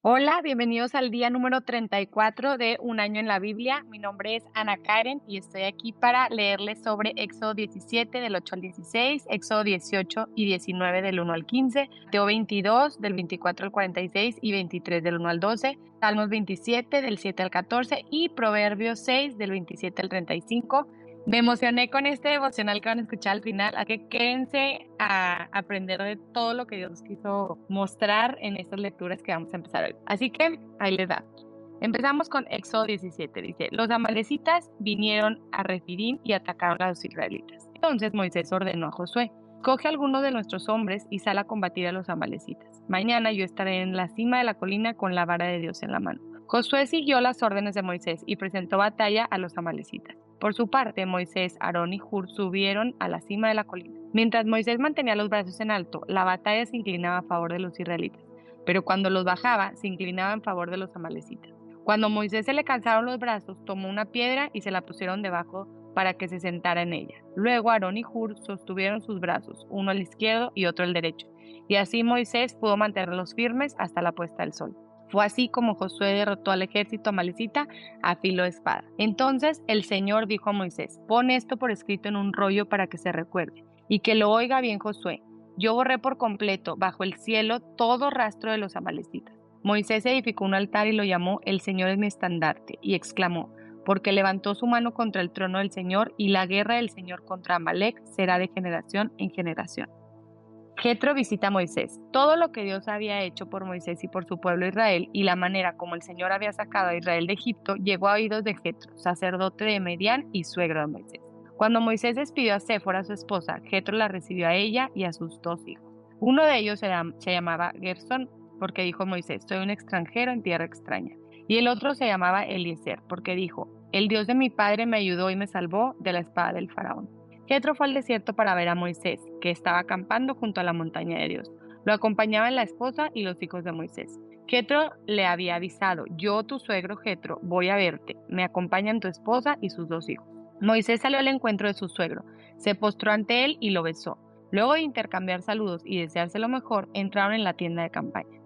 Hola, bienvenidos al día número 34 de Un año en la Biblia. Mi nombre es Ana Karen y estoy aquí para leerles sobre Éxodo 17 del 8 al 16, Éxodo 18 y 19 del 1 al 15, Mateo 22 del 24 al 46 y 23 del 1 al 12, Salmos 27 del 7 al 14 y Proverbios 6 del 27 al 35. Me emocioné con este devocional que van a escuchar al final, así que quédense a aprender de todo lo que Dios quiso mostrar en estas lecturas que vamos a empezar hoy. Así que ahí les da. Empezamos con Éxodo 17, dice, los amalecitas vinieron a Refidim y atacaron a los israelitas. Entonces Moisés ordenó a Josué, coge a alguno de nuestros hombres y sal a combatir a los amalecitas. Mañana yo estaré en la cima de la colina con la vara de Dios en la mano. Josué siguió las órdenes de Moisés y presentó batalla a los amalecitas. Por su parte, Moisés, Aarón y Hur subieron a la cima de la colina. Mientras Moisés mantenía los brazos en alto, la batalla se inclinaba a favor de los israelitas, pero cuando los bajaba, se inclinaba en favor de los amalecitas. Cuando a Moisés se le cansaron los brazos, tomó una piedra y se la pusieron debajo para que se sentara en ella. Luego Aarón y Hur sostuvieron sus brazos, uno al izquierdo y otro al derecho, y así Moisés pudo mantenerlos firmes hasta la puesta del sol. Fue así como Josué derrotó al ejército amalecita a filo de espada. Entonces el Señor dijo a Moisés, pon esto por escrito en un rollo para que se recuerde, y que lo oiga bien Josué. Yo borré por completo, bajo el cielo, todo rastro de los amalecitas. Moisés edificó un altar y lo llamó El Señor es mi estandarte, y exclamó, porque levantó su mano contra el trono del Señor, y la guerra del Señor contra Amalec será de generación en generación. Jetro visita a Moisés. Todo lo que Dios había hecho por Moisés y por su pueblo Israel y la manera como el Señor había sacado a Israel de Egipto llegó a oídos de Jetro, sacerdote de Medián y suegro de Moisés. Cuando Moisés despidió a Séfora, su esposa, Jetro la recibió a ella y a sus dos hijos. Uno de ellos se llamaba Gersón, porque dijo Moisés, soy un extranjero en tierra extraña. Y el otro se llamaba Eliezer, porque dijo, el Dios de mi padre me ayudó y me salvó de la espada del faraón. Jetro fue al desierto para ver a Moisés, que estaba acampando junto a la montaña de Dios. Lo acompañaban la esposa y los hijos de Moisés. Jetro le había avisado, yo, tu suegro Jetro, voy a verte, me acompañan tu esposa y sus dos hijos. Moisés salió al encuentro de su suegro, se postró ante él y lo besó. Luego de intercambiar saludos y desearse lo mejor, entraron en la tienda de campaña.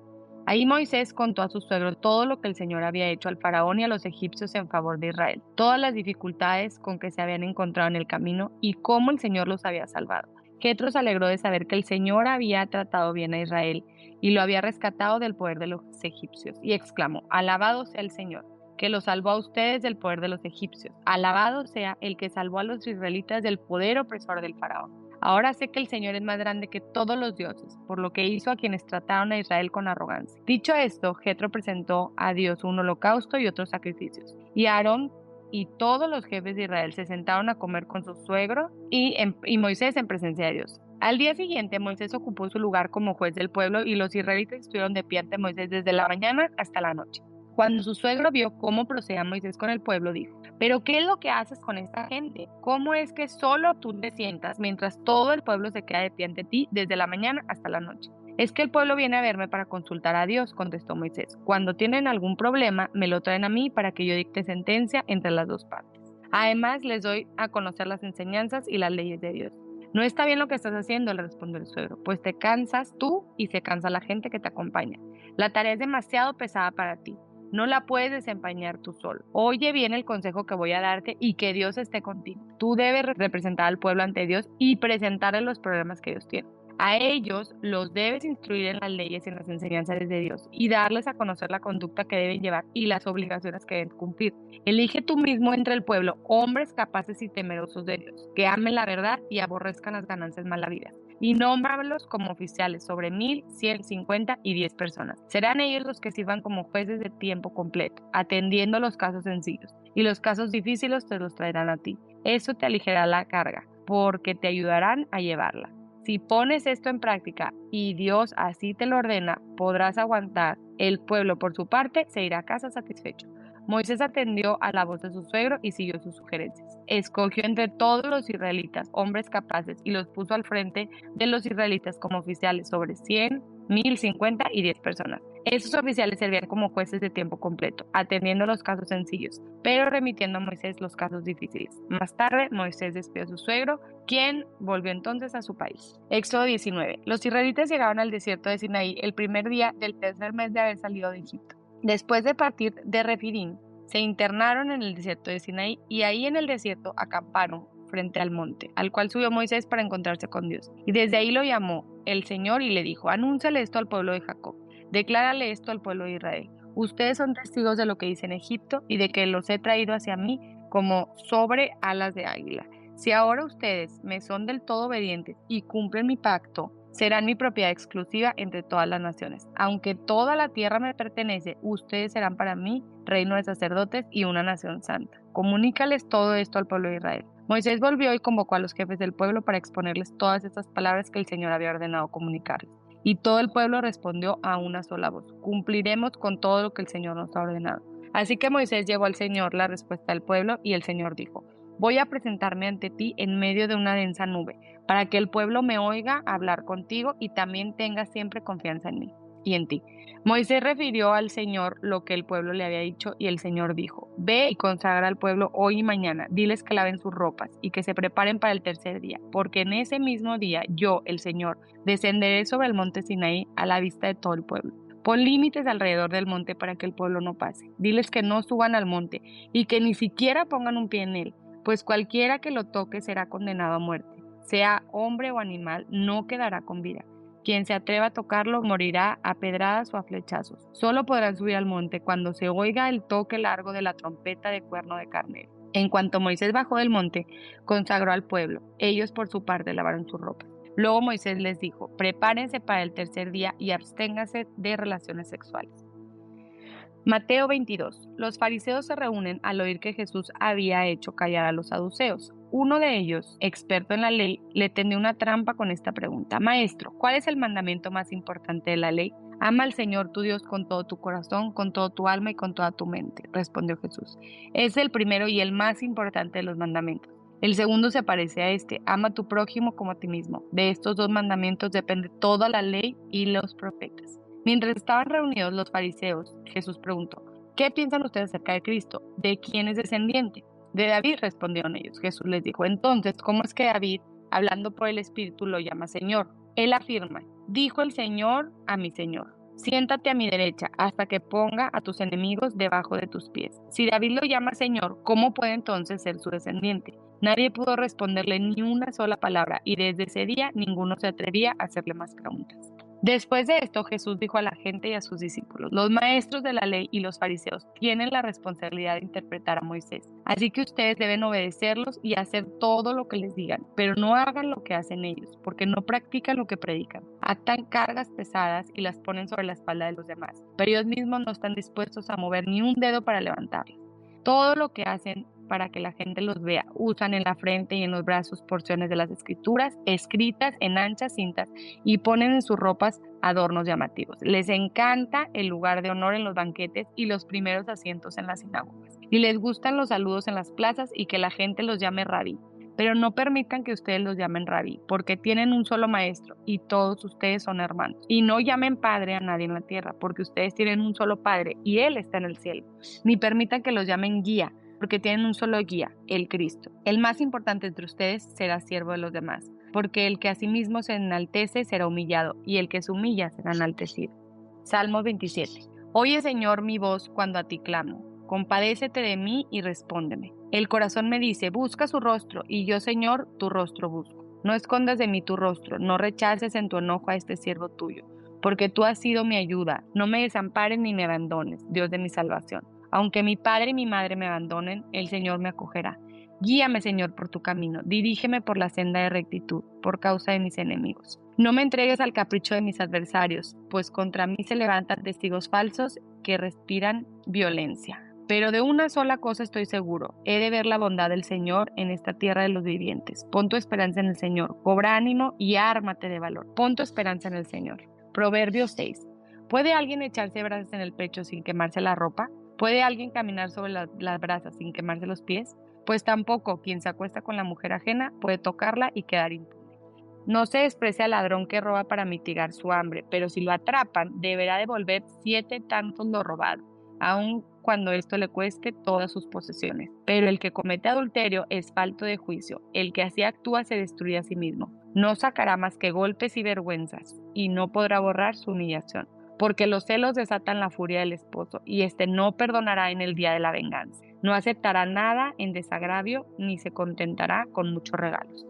Ahí Moisés contó a su suegro todo lo que el Señor había hecho al faraón y a los egipcios en favor de Israel, todas las dificultades con que se habían encontrado en el camino y cómo el Señor los había salvado. Jetro se alegró de saber que el Señor había tratado bien a Israel y lo había rescatado del poder de los egipcios, y exclamó, alabado sea el Señor, que los salvó a ustedes del poder de los egipcios. Alabado sea el que salvó a los israelitas del poder opresor del faraón. Ahora sé que el Señor es más grande que todos los dioses, por lo que hizo a quienes trataron a Israel con arrogancia. Dicho esto, Jetro presentó a Dios un holocausto y otros sacrificios. Y Aarón y todos los jefes de Israel se sentaron a comer con su suegro y Moisés en presencia de Dios. Al día siguiente, Moisés ocupó su lugar como juez del pueblo y los israelitas estuvieron de pie ante Moisés desde la mañana hasta la noche. Cuando su suegro vio cómo procedía Moisés con el pueblo, dijo, ¿pero qué es lo que haces con esta gente? ¿Cómo es que solo tú te sientas mientras todo el pueblo se queda de pie ante ti desde la mañana hasta la noche? Es que el pueblo viene a verme para consultar a Dios, contestó Moisés. Cuando tienen algún problema, me lo traen a mí para que yo dicte sentencia entre las dos partes. Además, les doy a conocer las enseñanzas y las leyes de Dios. No está bien lo que estás haciendo, le respondió el suegro, pues te cansas tú y se cansa la gente que te acompaña. La tarea es demasiado pesada para ti. No la puedes desempeñar tú solo. Oye bien el consejo que voy a darte y que Dios esté contigo. Tú debes representar al pueblo ante Dios y presentarle los problemas que Dios tiene. A ellos los debes instruir en las leyes y en las enseñanzas de Dios y darles a conocer la conducta que deben llevar y las obligaciones que deben cumplir. Elige tú mismo entre el pueblo hombres capaces y temerosos de Dios, que amen la verdad y aborrezcan las ganancias malavidas, y nómbralos como oficiales sobre 1,000, 150 y 10 personas. Serán ellos los que sirvan como jueces de tiempo completo, atendiendo los casos sencillos, y los casos difíciles te los traerán a ti. Eso te aligerará la carga, porque te ayudarán a llevarla. Si pones esto en práctica y Dios así te lo ordena, podrás aguantar. El pueblo, por su parte, se irá a casa satisfecho. Moisés atendió a la voz de su suegro y siguió sus sugerencias. Escogió entre todos los israelitas hombres capaces y los puso al frente de los israelitas como oficiales sobre 100, 1,050 y 10 personas. Esos oficiales servían como jueces de tiempo completo, atendiendo los casos sencillos, pero remitiendo a Moisés los casos difíciles. Más tarde, Moisés despidió a su suegro, quien volvió entonces a su país. Éxodo 19. Los israelitas llegaron al desierto de Sinaí el primer día del tercer mes de haber salido de Egipto. Después de partir de Refidim, se internaron en el desierto de Sinaí y ahí en el desierto acamparon frente al monte, al cual subió Moisés para encontrarse con Dios. Y desde ahí lo llamó el Señor y le dijo: anúnciale esto al pueblo de Jacob, declárale esto al pueblo de Israel. Ustedes son testigos de lo que hice en Egipto y de que los he traído hacia mí como sobre alas de águila. Si ahora ustedes me son del todo obedientes y cumplen mi pacto, serán mi propiedad exclusiva entre todas las naciones. Aunque toda la tierra me pertenece, ustedes serán para mí reino de sacerdotes y una nación santa. Comunícales todo esto al pueblo de Israel. Moisés volvió y convocó a los jefes del pueblo para exponerles todas estas palabras que el Señor había ordenado comunicarles. Y todo el pueblo respondió a una sola voz: cumpliremos con todo lo que el Señor nos ha ordenado. Así que Moisés llevó al Señor la respuesta del pueblo y el Señor dijo: voy a presentarme ante ti en medio de una densa nube, para que el pueblo me oiga hablar contigo y también tenga siempre confianza en mí y en ti. Moisés refirió al Señor lo que el pueblo le había dicho y el Señor dijo: ve y consagra al pueblo hoy y mañana, diles que laven sus ropas y que se preparen para el tercer día, porque en ese mismo día yo, el Señor, descenderé sobre el monte Sinaí a la vista de todo el pueblo. Pon límites alrededor del monte para que el pueblo no pase. Diles que no suban al monte y que ni siquiera pongan un pie en él, pues cualquiera que lo toque será condenado a muerte. Sea hombre o animal, no quedará con vida. Quien se atreva a tocarlo morirá a pedradas o a flechazos. Solo podrán subir al monte cuando se oiga el toque largo de la trompeta de cuerno de carnero. En cuanto Moisés bajó del monte, consagró al pueblo. Ellos por su parte lavaron sus ropas. Luego Moisés les dijo: prepárense para el tercer día y absténganse de relaciones sexuales. Mateo 22. Los fariseos se reúnen al oír que Jesús había hecho callar a los saduceos. Uno de ellos, experto en la ley, le tendió una trampa con esta pregunta: Maestro, ¿cuál es el mandamiento más importante de la ley? Ama al Señor tu Dios con todo tu corazón, con todo tu alma y con toda tu mente, respondió Jesús. Es el primero y el más importante de los mandamientos. El segundo se parece a este: ama a tu prójimo como a ti mismo. De estos dos mandamientos depende toda la ley y los profetas. Mientras estaban reunidos los fariseos, Jesús preguntó: ¿qué piensan ustedes acerca de Cristo? ¿De quién es descendiente? De David, respondieron ellos. Jesús les dijo: entonces, ¿cómo es que David, hablando por el Espíritu, lo llama Señor? Él afirma: dijo el Señor a mi Señor: siéntate a mi derecha hasta que ponga a tus enemigos debajo de tus pies. Si David lo llama Señor, ¿cómo puede entonces ser su descendiente? Nadie pudo responderle ni una sola palabra, y desde ese día ninguno se atrevía a hacerle más preguntas. Después de esto, Jesús dijo a la gente y a sus discípulos: los maestros de la ley y los fariseos tienen la responsabilidad de interpretar a Moisés, así que ustedes deben obedecerlos y hacer todo lo que les digan, pero no hagan lo que hacen ellos, porque no practican lo que predican. Atan cargas pesadas y las ponen sobre la espalda de los demás, pero ellos mismos no están dispuestos a mover ni un dedo para levantarlas. Todo lo que hacen para que la gente los vea: usan en la frente y en los brazos porciones de las escrituras escritas en anchas cintas y ponen en sus ropas adornos llamativos. Les encanta el lugar de honor en los banquetes y los primeros asientos en las sinagogas. Y les gustan los saludos en las plazas y que la gente los llame rabí. Pero no permitan que ustedes los llamen rabí, porque tienen un solo maestro y todos ustedes son hermanos. Y no llamen padre a nadie en la tierra, porque ustedes tienen un solo padre y él está en el cielo. Ni permitan que los llamen guía, porque tienen un solo guía, el Cristo. El más importante entre ustedes será siervo de los demás, porque el que a sí mismo se enaltece será humillado, y el que se humilla será enaltecido. Salmo 27. Oye, Señor, mi voz cuando a ti clamo. Compadécete de mí y respóndeme. El corazón me dice: busca su rostro, y yo, Señor, tu rostro busco. No escondas de mí tu rostro, no rechaces en tu enojo a este siervo tuyo, porque tú has sido mi ayuda. No me desampares ni me abandones, Dios de mi salvación. Aunque mi padre y mi madre me abandonen, el Señor me acogerá. Guíame, Señor, por tu camino, dirígeme por la senda de rectitud, por causa de mis enemigos. No me entregues al capricho de mis adversarios, pues contra mí se levantan testigos falsos que respiran violencia. Pero de una sola cosa estoy seguro: he de ver la bondad del Señor en esta tierra de los vivientes. Pon tu esperanza en el Señor, cobra ánimo y ármate de valor. Pon tu esperanza en el Señor. Proverbios 6. ¿Puede alguien echarse brasas en el pecho sin quemarse la ropa? ¿Puede alguien caminar sobre las brasas sin quemarse los pies? Pues tampoco quien se acuesta con la mujer ajena puede tocarla y quedar impune. No se desprecia al ladrón que roba para mitigar su hambre, pero si lo atrapan, deberá devolver 7 tantos lo robado, aun cuando esto le cueste todas sus posesiones. Pero el que comete adulterio es falto de juicio, el que así actúa se destruye a sí mismo. No sacará más que golpes y vergüenzas, y no podrá borrar su humillación, porque los celos desatan la furia del esposo, y éste no perdonará en el día de la venganza. No aceptará nada en desagravio, ni se contentará con muchos regalos.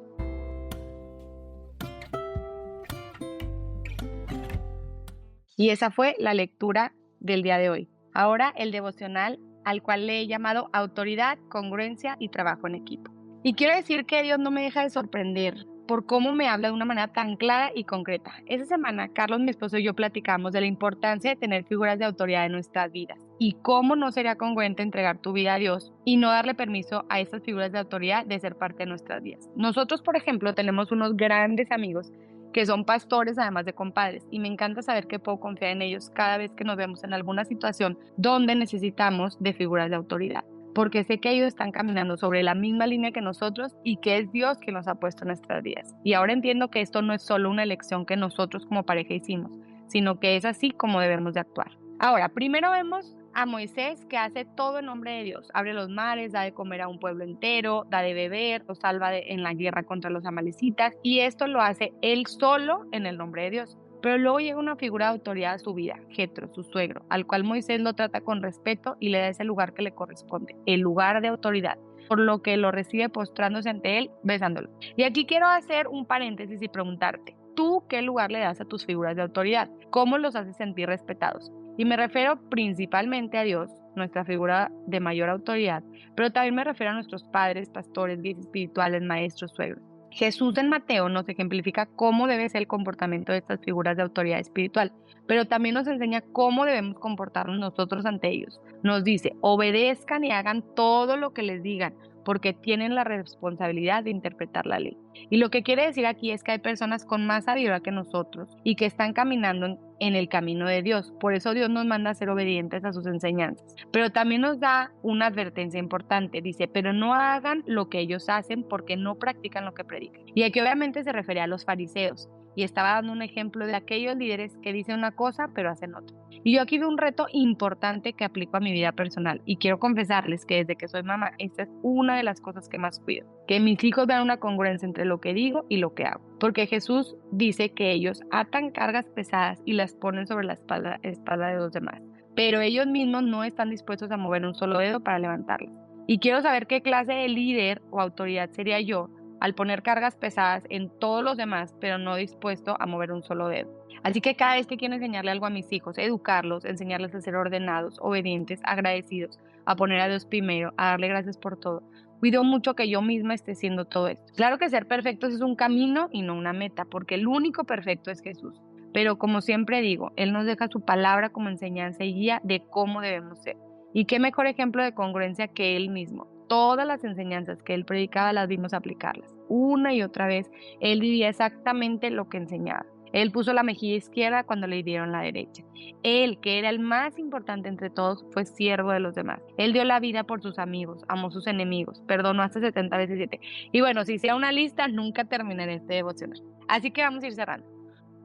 Y esa fue la lectura del día de hoy. Ahora el devocional al cual le he llamado autoridad, congruencia y trabajo en equipo. Y quiero decir que Dios no me deja de sorprender por cómo me habla de una manera tan clara y concreta. Esa semana, Carlos, mi esposo y yo platicamos de la importancia de tener figuras de autoridad en nuestras vidas y cómo no sería congruente entregar tu vida a Dios y no darle permiso a esas figuras de autoridad de ser parte de nuestras vidas. Nosotros, por ejemplo, tenemos unos grandes amigos que son pastores además de compadres, y me encanta saber que puedo confiar en ellos cada vez que nos vemos en alguna situación donde necesitamos de figuras de autoridad, porque sé que ellos están caminando sobre la misma línea que nosotros y que es Dios quien nos ha puesto en nuestras vidas. Y ahora entiendo que esto no es solo una elección que nosotros como pareja hicimos, sino que es así como debemos de actuar. Ahora, primero vemos a Moisés, que hace todo en nombre de Dios. Abre los mares, da de comer a un pueblo entero, da de beber, lo salva en la guerra contra los amalecitas, y esto lo hace él solo en el nombre de Dios. Pero luego llega una figura de autoridad a su vida, Jetro, su suegro, al cual Moisés lo trata con respeto y le da ese lugar que le corresponde, el lugar de autoridad, por lo que lo recibe postrándose ante él, besándolo. Y aquí quiero hacer un paréntesis y preguntarte, ¿tú qué lugar le das a tus figuras de autoridad? ¿Cómo los haces sentir respetados? Y me refiero principalmente a Dios, nuestra figura de mayor autoridad, pero también me refiero a nuestros padres, pastores, guías espirituales, maestros, suegros. Jesús en Mateo nos ejemplifica cómo debe ser el comportamiento de estas figuras de autoridad espiritual, pero también nos enseña cómo debemos comportarnos nosotros ante ellos. Nos dice, obedezcan y hagan todo lo que les digan, porque tienen la responsabilidad de interpretar la ley. Y lo que quiere decir aquí es que hay personas con más sabiduría que nosotros y que están caminando en el camino de Dios. Por eso Dios nos manda a ser obedientes a sus enseñanzas. Pero también nos da una advertencia importante. Dice, pero no hagan lo que ellos hacen porque no practican lo que predican. Y aquí obviamente se refiere a los fariseos. Y estaba dando un ejemplo de aquellos líderes que dicen una cosa pero hacen otra. Y yo aquí veo un reto importante que aplico a mi vida personal. Y quiero confesarles que desde que soy mamá, esta es una de las cosas que más cuido. Que mis hijos vean una congruencia entre lo que digo y lo que hago. Porque Jesús dice que ellos atan cargas pesadas y las ponen sobre la espalda de los demás. Pero ellos mismos no están dispuestos a mover un solo dedo para levantarlas. Y quiero saber qué clase de líder o autoridad sería yo al poner cargas pesadas en todos los demás, pero no dispuesto a mover un solo dedo. Así que cada vez que quiero enseñarle algo a mis hijos, educarlos, enseñarles a ser ordenados, obedientes, agradecidos, a poner a Dios primero, a darle gracias por todo, cuido mucho que yo misma esté haciendo todo esto. Claro que ser perfectos es un camino y no una meta, porque el único perfecto es Jesús. Pero como siempre digo, Él nos deja su palabra como enseñanza y guía de cómo debemos ser. Y qué mejor ejemplo de congruencia que Él mismo. Todas las enseñanzas que Él predicaba las vimos aplicarlas. Una y otra vez, Él vivía exactamente lo que enseñaba. Él puso la mejilla izquierda cuando le dieron la derecha. Él, que era el más importante entre todos, fue siervo de los demás. Él dio la vida por sus amigos, amó sus enemigos, perdonó hasta 70 veces 7. Y bueno, si sea una lista, nunca terminaré este devocional. Así que vamos a ir cerrando.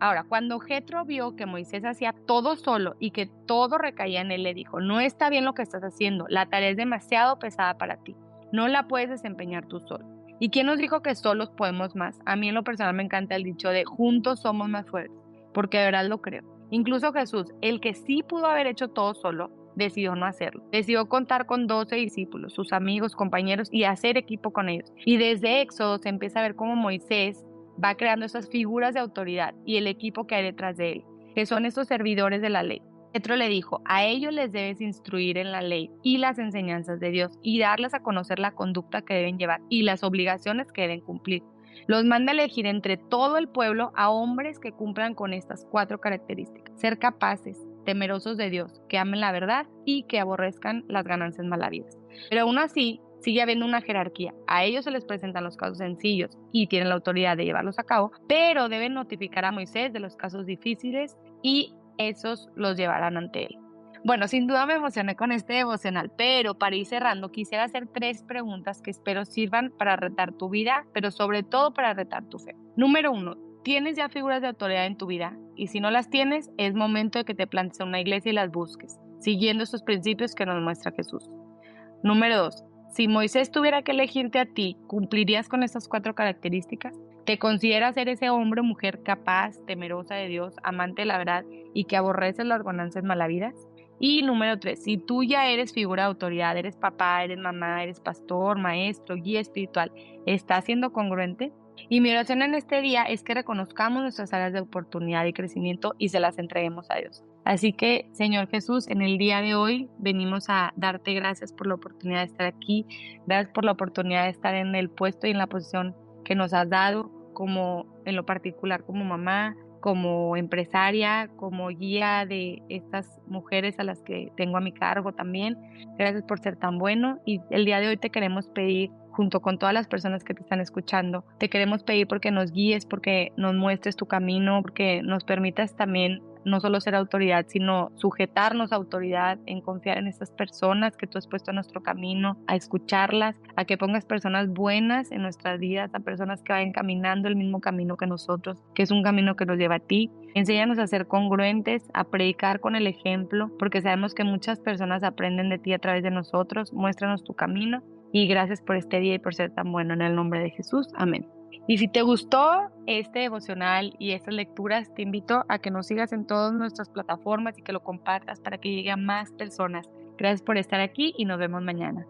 Ahora, cuando Jetro vio que Moisés hacía todo solo y que todo recaía en él, le dijo, no está bien lo que estás haciendo, la tarea es demasiado pesada para ti, no la puedes desempeñar tú solo. ¿Y quién nos dijo que solos podemos más? A mí en lo personal me encanta el dicho de juntos somos más fuertes, porque de verdad lo creo. Incluso Jesús, el que sí pudo haber hecho todo solo, decidió no hacerlo. Decidió contar con 12 discípulos, sus amigos, compañeros y hacer equipo con ellos. Y desde Éxodo se empieza a ver cómo Moisés va creando esas figuras de autoridad y el equipo que hay detrás de él, que son estos servidores de la ley. Jetro le dijo, a ellos les debes instruir en la ley y las enseñanzas de Dios y darles a conocer la conducta que deben llevar y las obligaciones que deben cumplir. Los manda a elegir entre todo el pueblo a hombres que cumplan con estas 4 características. Ser capaces, temerosos de Dios, que amen la verdad y que aborrezcan las ganancias malavidas. Pero aún así, sigue habiendo una jerarquía. A ellos se les presentan los casos sencillos y tienen la autoridad de llevarlos a cabo, pero deben notificar a Moisés de los casos difíciles y esos los llevarán ante él. Bueno, sin duda me emocioné con este devocional, pero para ir cerrando quisiera hacer 3 preguntas que espero sirvan para retar tu vida, pero sobre todo para retar tu fe. Número 1, tienes ya figuras de autoridad en tu vida y si no las tienes, es momento de que te plantes en una iglesia y las busques, siguiendo estos principios que nos muestra Jesús. Número 2. Si Moisés tuviera que elegirte a ti, ¿cumplirías con estas 4 características? ¿Te consideras ser ese hombre o mujer capaz, temerosa de Dios, amante de la verdad y que aborreces las ganancias malavidas? Y número 3. Si tú ya eres figura de autoridad, eres papá, eres mamá, eres pastor, maestro, guía espiritual, ¿estás siendo congruente? Y mi oración en este día es que reconozcamos nuestras áreas de oportunidad y crecimiento y se las entreguemos a Dios. Así que, Señor Jesús, en el día de hoy venimos a darte gracias por la oportunidad de estar aquí, gracias por la oportunidad de estar en el puesto y en la posición que nos has dado, como en lo particular como mamá, como empresaria, como guía de estas mujeres a las que tengo a mi cargo también. Gracias por ser tan bueno y el día de hoy te queremos pedir, junto con todas las personas que te están escuchando, te queremos pedir porque nos guíes, porque nos muestres tu camino, porque nos permitas también no solo ser autoridad, sino sujetarnos a autoridad, en confiar en estas personas que tú has puesto en nuestro camino, a escucharlas, a que pongas personas buenas en nuestras vidas, a personas que vayan caminando el mismo camino que nosotros, que es un camino que nos lleva a ti. Enséñanos a ser congruentes, a predicar con el ejemplo, porque sabemos que muchas personas aprenden de ti a través de nosotros. Muéstranos tu camino y gracias por este día y por ser tan bueno en el nombre de Jesús. Amén. Y si te gustó este devocional y estas lecturas, te invito a que nos sigas en todas nuestras plataformas y que lo compartas para que llegue a más personas. Gracias por estar aquí y nos vemos mañana.